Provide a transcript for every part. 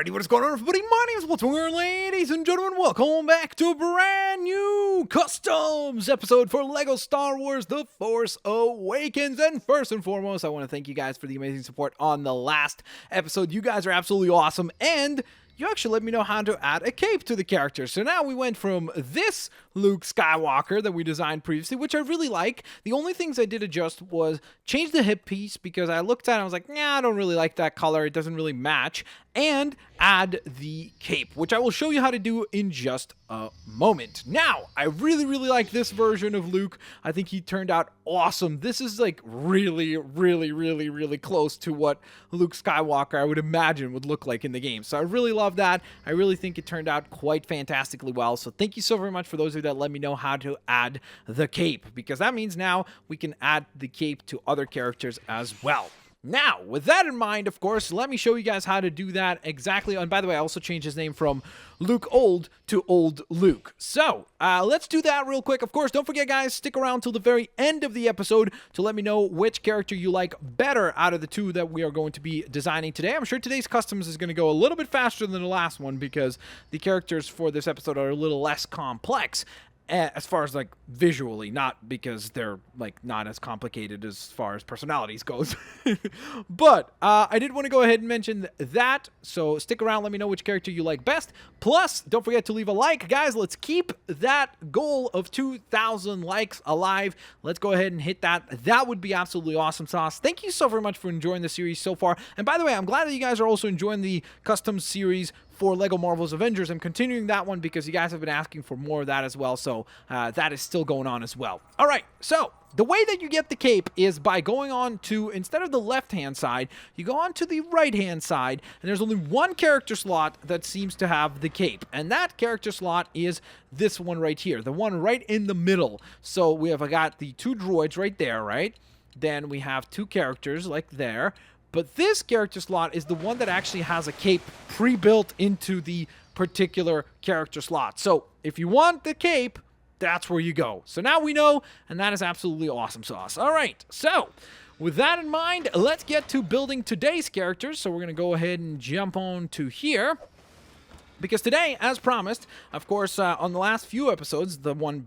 Alrighty, what is going on, everybody? My name is Blitzwinger, ladies and gentlemen. Welcome back to a brand new customs episode for LEGO Star Wars The Force Awakens. And first and foremost, I want to thank you guys for the amazing support on the last episode. You guys are absolutely awesome, and you actually let me know how to add a cape to the character. So now we went from this Luke Skywalker that we designed previously, which I really like. The only things I did adjust was change the hip piece, because I looked at it and I was like, nah, I don't really like that color. It doesn't really match. And add the cape, which I will show you how to do in just a moment. Now, I really like this version of Luke. I think he turned out awesome. This is like really close to what Luke Skywalker I would imagine would look like in the game. So I really love that. I really think it turned out quite fantastically well. So thank you so very much for those of you that let me know how to add the cape, because that means now we can add the cape to other characters as well. Now, with that in mind, of course, let me show you guys how to do that exactly. And by the way, I also changed his name from Luke Old to Old Luke. So, let's do that real quick. Of course, don't forget, guys, stick around till the very end of the episode to let me know which character you like better out of the two that we are going to be designing today. I'm sure today's customs is going to go a little bit faster than the last one, because the characters for this episode are a little less complex. As far as like visually, not because they're like not as complicated as far as personalities goes. But I did want to go ahead and mention that, so stick around, let me know which character you like best. Plus, don't forget to leave a like. Guys, let's keep that goal of 2,000 likes alive. Let's go ahead and hit that. That would be absolutely awesome sauce. Thank you so very much for enjoying the series so far. And by the way, I'm glad that you guys are also enjoying the custom series for LEGO Marvel's Avengers. I'm continuing that one because you guys have been asking for more of that as well, so that is still going on as well. All right, so the way that you get the cape is by going on to, instead of the left-hand side, you go on to the right-hand side, and there's only one character slot that seems to have the cape, and that character slot is this one right here, the one right in the middle. So we have got the two droids right there, right? Then we have two characters like there. But this character slot is the one that actually has a cape pre-built into the particular character slot. So if you want the cape, that's where you go. So now we know, and that is absolutely awesome sauce. All right, so with that in mind, let's get to building today's characters. So we're going to go ahead and jump on to here. Because today, as promised, of course, on the last few episodes, the one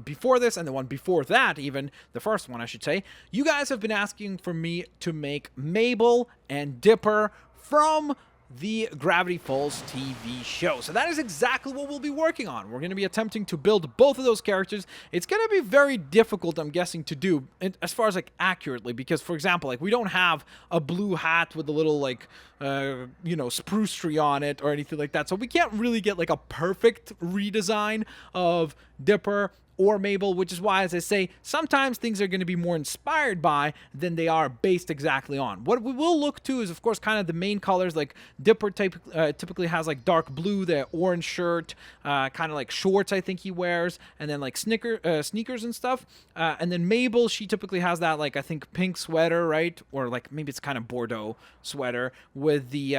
before this and the one before that, even the first one I should say, you guys have been asking for me to make Mable and Dipper from the Gravity Falls TV show. So that is exactly what we'll be working on. We're going to be attempting to build both of those characters. It's going to be very difficult, I'm guessing, to do as far as like accurately, because for example, like we don't have a blue hat with a little like you know, spruce tree on it or anything like that. So we can't really get like a perfect redesign of Dipper or Mable, which is why, as I say, sometimes things are going to be more inspired by than they are based exactly on. What we will look to is, of course, kind of the main colors. Like Dipper typically has like dark blue, the orange shirt, kind of like shorts I think he wears, and then like sneakers and stuff. And then Mable, she typically has that like I think pink sweater, right? Or like maybe it's kind of Bordeaux sweater with the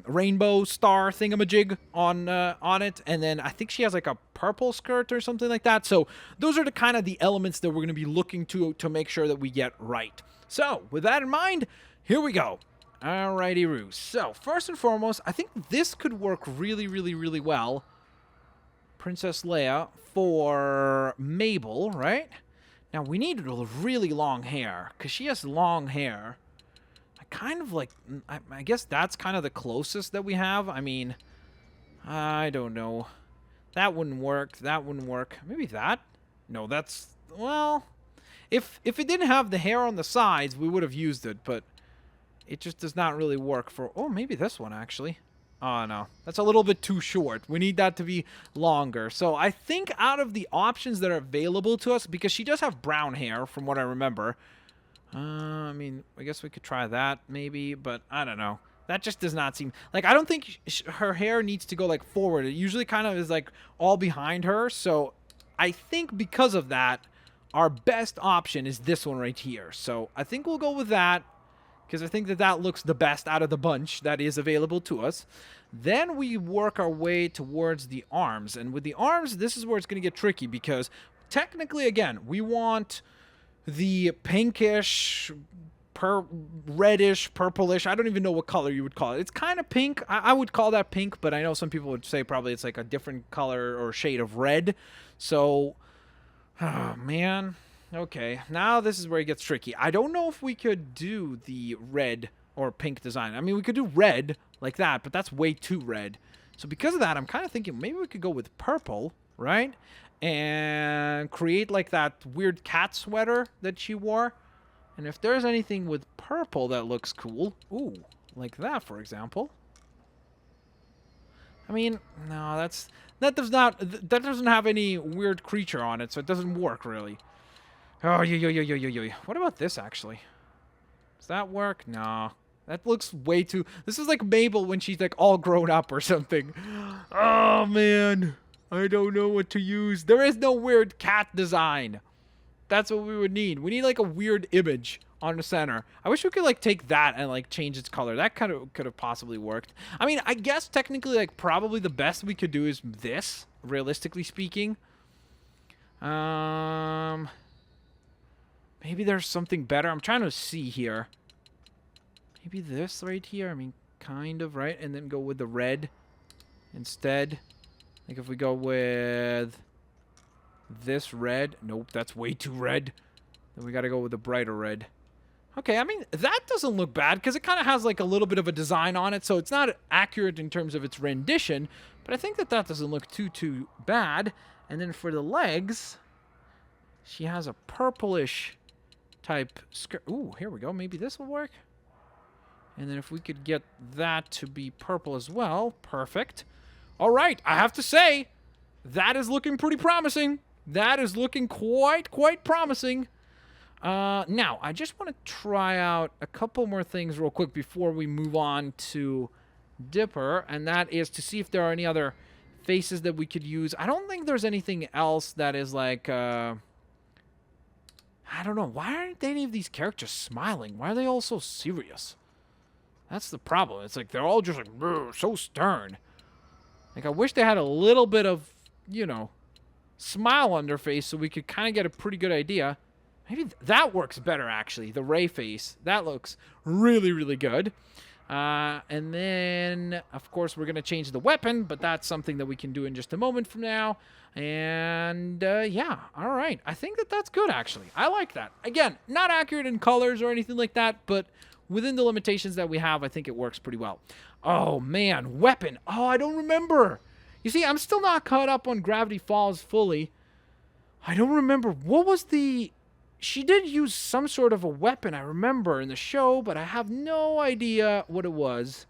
rainbow star thingamajig on it, and then I think she has like a purple skirt or something like that. So those are the kind of the elements that we're going to be looking to make sure that we get right. So with that in mind, here we go. Alrighty, Roo. So first and foremost, I think this could work really well. Princess Leia for Mable, right? Now we need really long hair, because she has long hair. I kind of like, I guess that's kind of the closest that we have. I mean, I don't know. That wouldn't work. That wouldn't work. Maybe that? No, that's... Well, if it didn't have the hair on the sides, we would have used it, but it just does not really work for... Oh, maybe this one, actually. Oh, no. That's a little bit too short. We need that to be longer. So I think out of the options that are available to us, because she does have brown hair, from what I remember. I mean, I guess we could try that, maybe, but I don't know. That just does not seem... Like, I don't think her hair needs to go, like, forward. It usually kind of is, like, all behind her. So, I think because of that, our best option is this one right here. So, I think we'll go with that, because I think that looks the best out of the bunch that is available to us. Then we work our way towards the arms. And with the arms, this is where it's going to get tricky, because technically, again, we want the pinkish reddish, purplish. I don't even know what color you would call it. It's kind of pink. I would call that pink, but I know some people would say probably it's like a different color or shade of red. So, oh, man. Okay, now this is where it gets tricky. I don't know if we could do the red or pink design. I mean, we could do red like that, but that's way too red. So because of that, I'm kind of thinking maybe we could go with purple, right? And create like that weird cat sweater that she wore. And if there's anything with purple that looks cool, ooh, like that, for example. I mean, no, that doesn't have any weird creature on it, so it doesn't work really. Oh, yo. What about this actually? Does that work? No. That looks way too... This is like Mable when she's like all grown up or something. Oh, man. I don't know what to use. There is no weird cat design. That's what we would need. We need like a weird image on the center. I wish we could like take that and like change its color. That kind of could have possibly worked. I mean, I guess technically like probably the best we could do is this, realistically speaking. Maybe there's something better. I'm trying to see here. Maybe this right here. I mean, kind of, right? And then go with the red instead. Like if we go with this red. Nope, that's way too red. Then we got to go with the brighter red. Okay, I mean, that doesn't look bad because it kind of has like a little bit of a design on it. So it's not accurate in terms of its rendition. But I think that doesn't look too bad. And then for the legs, she has a purplish type skirt. Ooh, here we go. Maybe this will work. And then if we could get that to be purple as well. Perfect. All right. I have to say, that is looking pretty promising. That is looking quite promising. Now, I just want to try out a couple more things real quick before we move on to Dipper. And that is to see if there are any other faces that we could use. I don't think there's anything else that is like... I don't know. Why aren't any of these characters smiling? Why are they all so serious? That's the problem. It's like they're all just like, so stern. Like, I wish they had a little bit of, you know, smile on their face so we could kind of get a pretty good idea. Maybe that works better, actually. The Rey face. That looks really good. And then, of course, we're going to change the weapon, but that's something that we can do in just a moment from now. And, yeah, all right. I think that's good, actually. I like that. Again, not accurate in colors or anything like that, but within the limitations that we have, I think it works pretty well. Oh, man, weapon. Oh, I don't remember. You see, I'm still not caught up on Gravity Falls fully. I don't remember. What was the... She did use some sort of a weapon, I remember, in the show, but I have no idea what it was.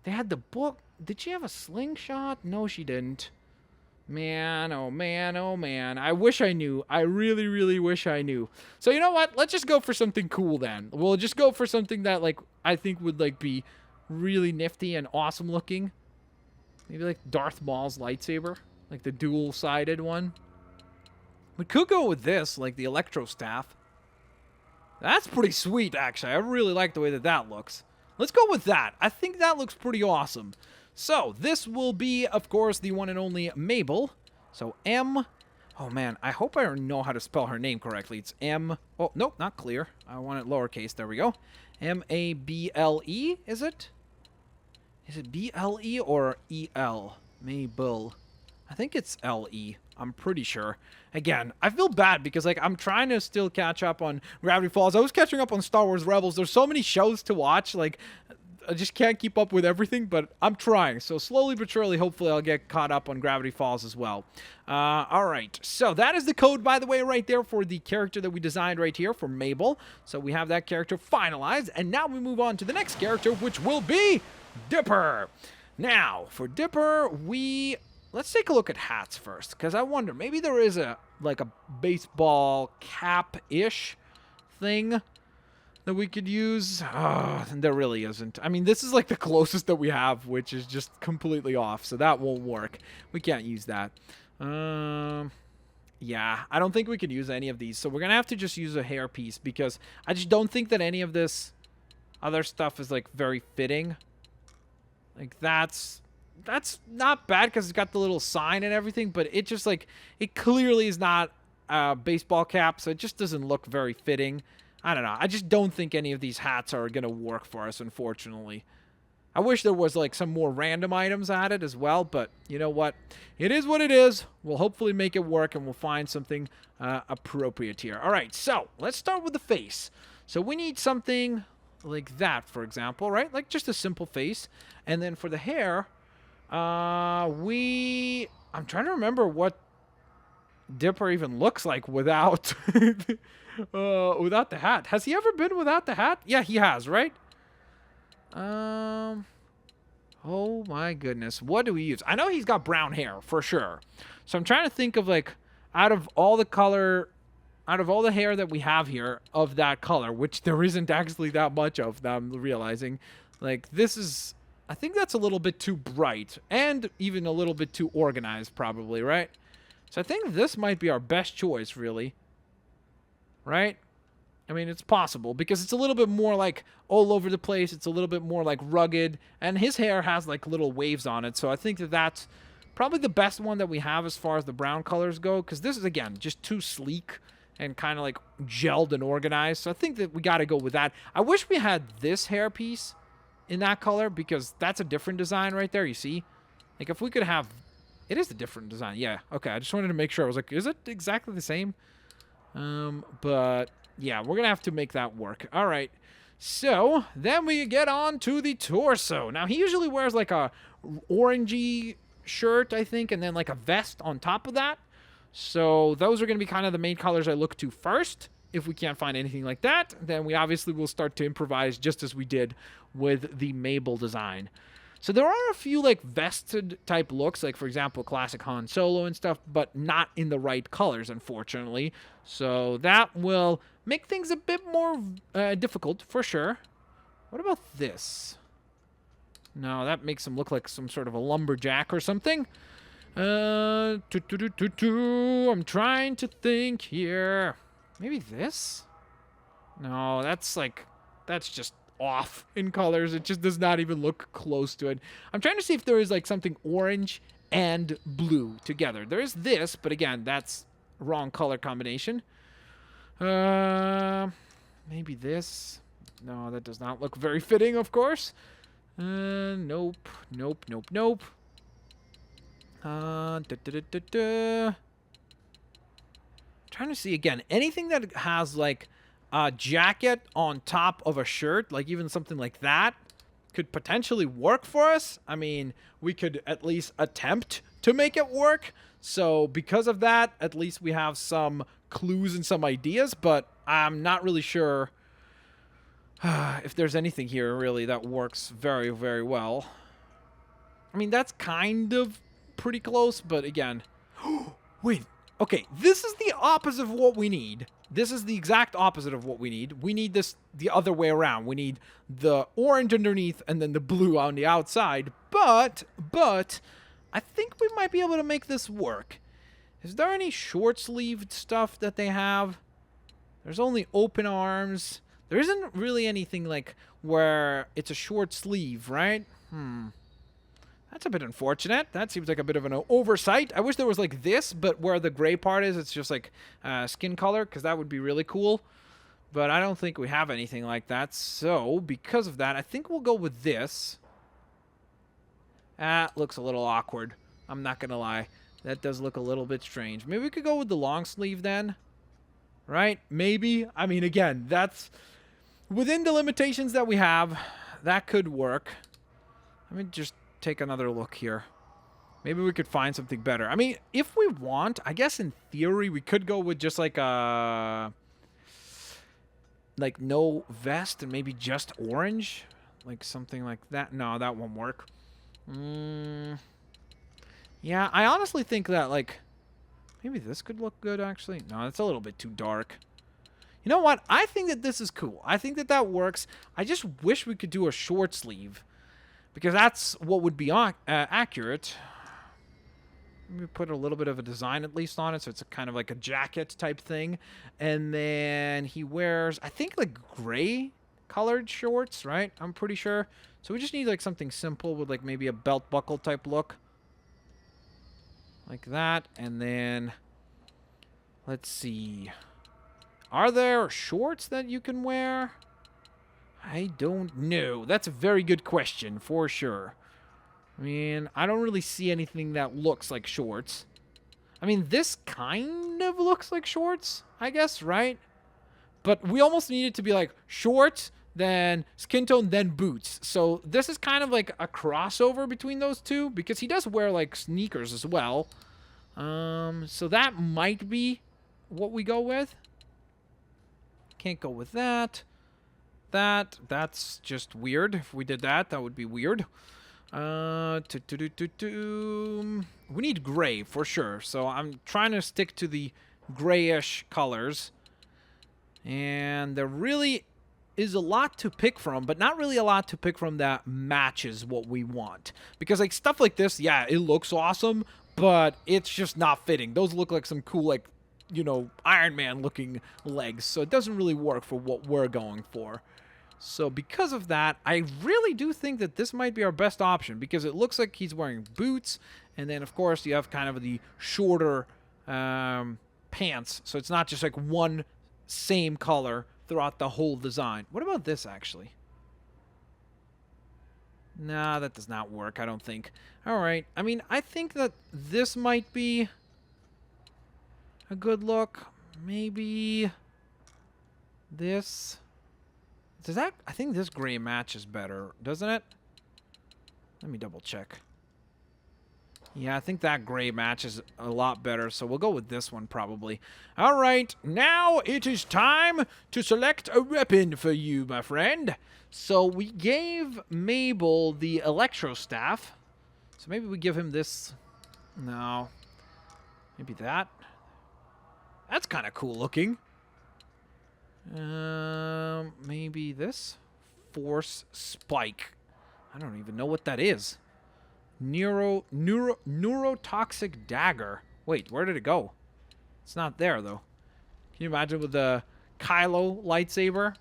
They had the book. Did she have a slingshot? No, she didn't. Man, oh man, oh man. I wish I knew. I really wish I knew. So you know what? Let's just go for something cool then. We'll just go for something that like I think would like be really nifty and awesome looking. Maybe like Darth Maul's lightsaber, like the dual-sided one. We could go with this, like the Electro Staff. That's pretty sweet, actually. I really like the way that looks. Let's go with that. I think that looks pretty awesome. So, this will be, of course, the one and only Mable. So, M... Oh, man. I hope I know how to spell her name correctly. It's M... Oh, nope, not clear. I want it lowercase. There we go. M-A-B-L-E, is it? Is it B-L-E or E-L? Mable. I think it's L-E. I'm pretty sure. Again, I feel bad because, like, I'm trying to still catch up on Gravity Falls. I was catching up on Star Wars Rebels. There's so many shows to watch. Like, I just can't keep up with everything, but I'm trying. So slowly but surely, hopefully, I'll get caught up on Gravity Falls as well. All right. So that is the code, by the way, right there for the character that we designed right here for Mable. So we have that character finalized. And now we move on to the next character, which will be Dipper. Now, for Dipper, let's take a look at hats first, because I wonder, maybe there is a baseball cap-ish thing that we could use. There really isn't. I mean, this is like the closest that we have, which is just completely off, so that won't work. We can't use that. Yeah, I don't think we can use any of these, so we're going to have to just use a hairpiece, because I just don't think that any of this other stuff is, like, very fitting. Like, that's not bad because it's got the little sign and everything, but it just, like, it clearly is not a baseball cap, so it just doesn't look very fitting. I don't know. I just don't think any of these hats are going to work for us, unfortunately. I wish there was like some more random items added as well, but you know what? It is what it is. We'll hopefully make it work and we'll find something appropriate here. All right, so let's start with the face. So we need something like that, for example, right? Like just a simple face. And then for the hair, I'm trying to remember what Dipper even looks like without without the hat. Has he ever been without the hat? Yeah, he has, right? Oh my goodness. What do we use? I know he's got brown hair for sure. So I'm trying to think of like out of all the hair that we have here of that color, which there isn't actually that much of, that I'm realizing. Like this is, I think that's a little bit too bright and even a little bit too organized probably, right? So I think this might be our best choice, really. Right? I mean, it's possible because it's a little bit more like all over the place. It's a little bit more like rugged, and his hair has like little waves on it. So I think that that's probably the best one that we have as far as the brown colors go, because this is, again, just too sleek and kind of like gelled and organized. So I think that we got to go with that. I wish we had this hair piece in that color because that's a different design right there, you see? Like if we could have... It is a different design. Yeah, okay. I just wanted to make sure. I was like, is it exactly the same? But... yeah, we're going to have to make that work. All right. So, then we get on to the torso. Now, he usually wears like a orangey shirt, I think, and then like a vest on top of that. So, those are going to be kind of the main colors I look to first. If we can't find anything like that, then we obviously will start to improvise just as we did with the Mable design. So there are a few like vested type looks, like for example, classic Han Solo and stuff, but not in the right colors, unfortunately. So that will make things a bit more difficult for sure. What about this? No, that makes him look like some sort of a lumberjack or something. I'm trying to think here. Maybe this? No, that's just off in colors. It just does not even look close to it. I'm trying to see if there is like something orange and blue together. There is this, but again, that's wrong color combination. Maybe this. No, that does not look very fitting, of course. Nope. Trying to see again, anything that has like a jacket on top of a shirt, like even something like that, could potentially work for us. I mean, we could at least attempt to make it work. So because of that, at least we have some clues and some ideas, but I'm not really sure if there's anything here really that works very, very well. I mean, that's kind of pretty close, but again, wait, okay, this is the opposite of what we need. This is the exact opposite of what we need. We need this the other way around. We need the orange underneath and then the blue on the outside. But, I think we might be able to make this work. Is there any short-sleeved stuff that they have? There's only open arms. There isn't really anything like where it's a short sleeve, right? That's a bit unfortunate. That seems like a bit of an oversight. I wish there was like this, but where the gray part is, it's just like skin color, because that would be really cool. But I don't think we have anything like that. So, because of that, I think we'll go with this. That looks a little awkward. I'm not going to lie. That does look a little bit strange. Maybe we could go with the long sleeve then. Right? Maybe. I mean, again, that's within the limitations that we have. That could work. Let me just take another look here. Maybe we could find something better. I mean, if we want, I guess in theory we could go with just like a no vest and maybe just orange, like something like that. No, that won't work. Yeah, I honestly think that like maybe this could look good actually. No, it's a little bit too dark. You know what? I think that this is cool. I think that that works. I just wish we could do a short sleeve, because that's what would be accurate. Let me put a little bit of a design at least on it, so it's a kind of like a jacket type thing. And then he wears, I think, like gray colored shorts, right? I'm pretty sure. So we just need like something simple with like maybe a belt buckle type look. Like that. And then, let's see. Are there shorts that you can wear? I don't know. That's a very good question, for sure. I mean, I don't really see anything that looks like shorts. I mean, this kind of looks like shorts, I guess, right? But we almost need it to be like shorts, then skin tone, then boots. So this is kind of like a crossover between those two, because he does wear like sneakers as well. So that might be what we go with. Can't go with that. That's just weird. If we did that, that would be weird. We need gray for sure. So I'm trying to stick to the grayish colors. And there really is a lot to pick from, but not really a lot to pick from that matches what we want. Because like stuff like this, yeah, it looks awesome, but it's just not fitting. Those look like some cool, like, you know, Iron Man looking legs. So it doesn't really work for what we're going for. So because of that, I really do think that this might be our best option, because it looks like he's wearing boots, and then of course you have kind of the shorter pants, so it's not just like one same color throughout the whole design. What about this actually? Nah, that does not work, I don't think. Alright, I mean, I think that this might be a good look. Maybe this. Does that... I think this gray matches better, doesn't it? Let me double check. Yeah, I think that gray matches a lot better, so we'll go with this one probably. All right, now it is time to select a weapon for you, my friend. So we gave Mable the Electro Staff. So maybe we give him this. No. Maybe that. That's kind of cool looking. Maybe this Force Spike. I don't even know what that is. Neurotoxic Dagger. Wait, where did it go? It's not there though. Can you imagine with the Kylo lightsaber?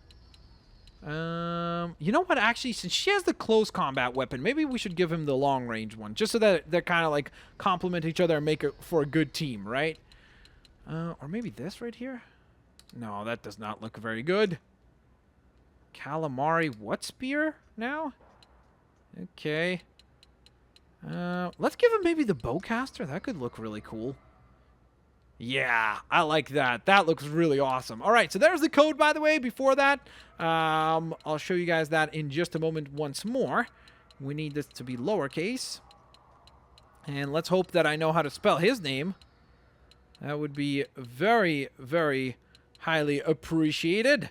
You know what? Actually, since she has the close combat weapon, maybe we should give him the long range one, just so that they're kind of like complement each other and make it for a good team, right? Or maybe this right here. No, that does not look very good. Calamari what spear now? Okay. Let's give him maybe the bowcaster. That could look really cool. Yeah, I like that. That looks really awesome. All right, so there's the code, by the way. Before that, I'll show you guys that in just a moment once more. We need this to be lowercase. And let's hope that I know how to spell his name. That would be very, very highly appreciated.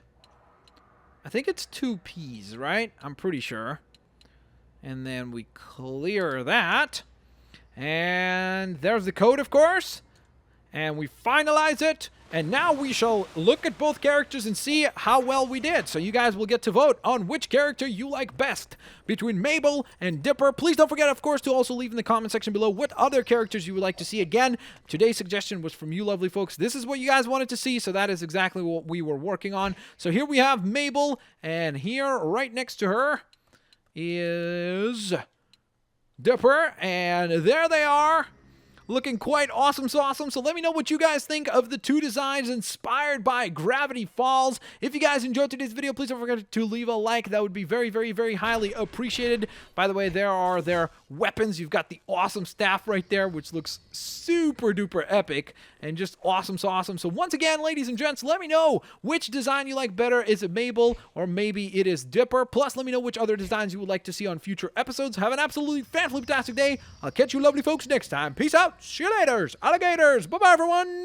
I think it's 2 P's, right? I'm pretty sure. And then we clear that. And there's the code, of course. And we finalize it. And now we shall look at both characters and see how well we did. So you guys will get to vote on which character you like best between Mable and Dipper. Please don't forget, of course, to also leave in the comment section below what other characters you would like to see. Again, today's suggestion was from you lovely folks. This is what you guys wanted to see, so that is exactly what we were working on. So here we have Mable, and here right next to her is Dipper, and there they are. Looking quite awesome. So let me know what you guys think of the 2 designs inspired by Gravity Falls. If you guys enjoyed today's video, please don't forget to leave a like. That would be very, very, very highly appreciated. By the way, there are their weapons. You've got the awesome staff right there, which looks super duper epic and just awesome. So once again, ladies and gents, let me know which design you like better. Is it Mable or maybe it is Dipper? Plus, let me know which other designs you would like to see on future episodes. Have an absolutely fantastic day. I'll catch you lovely folks next time. Peace out. See you later, alligators. Bye-bye, everyone.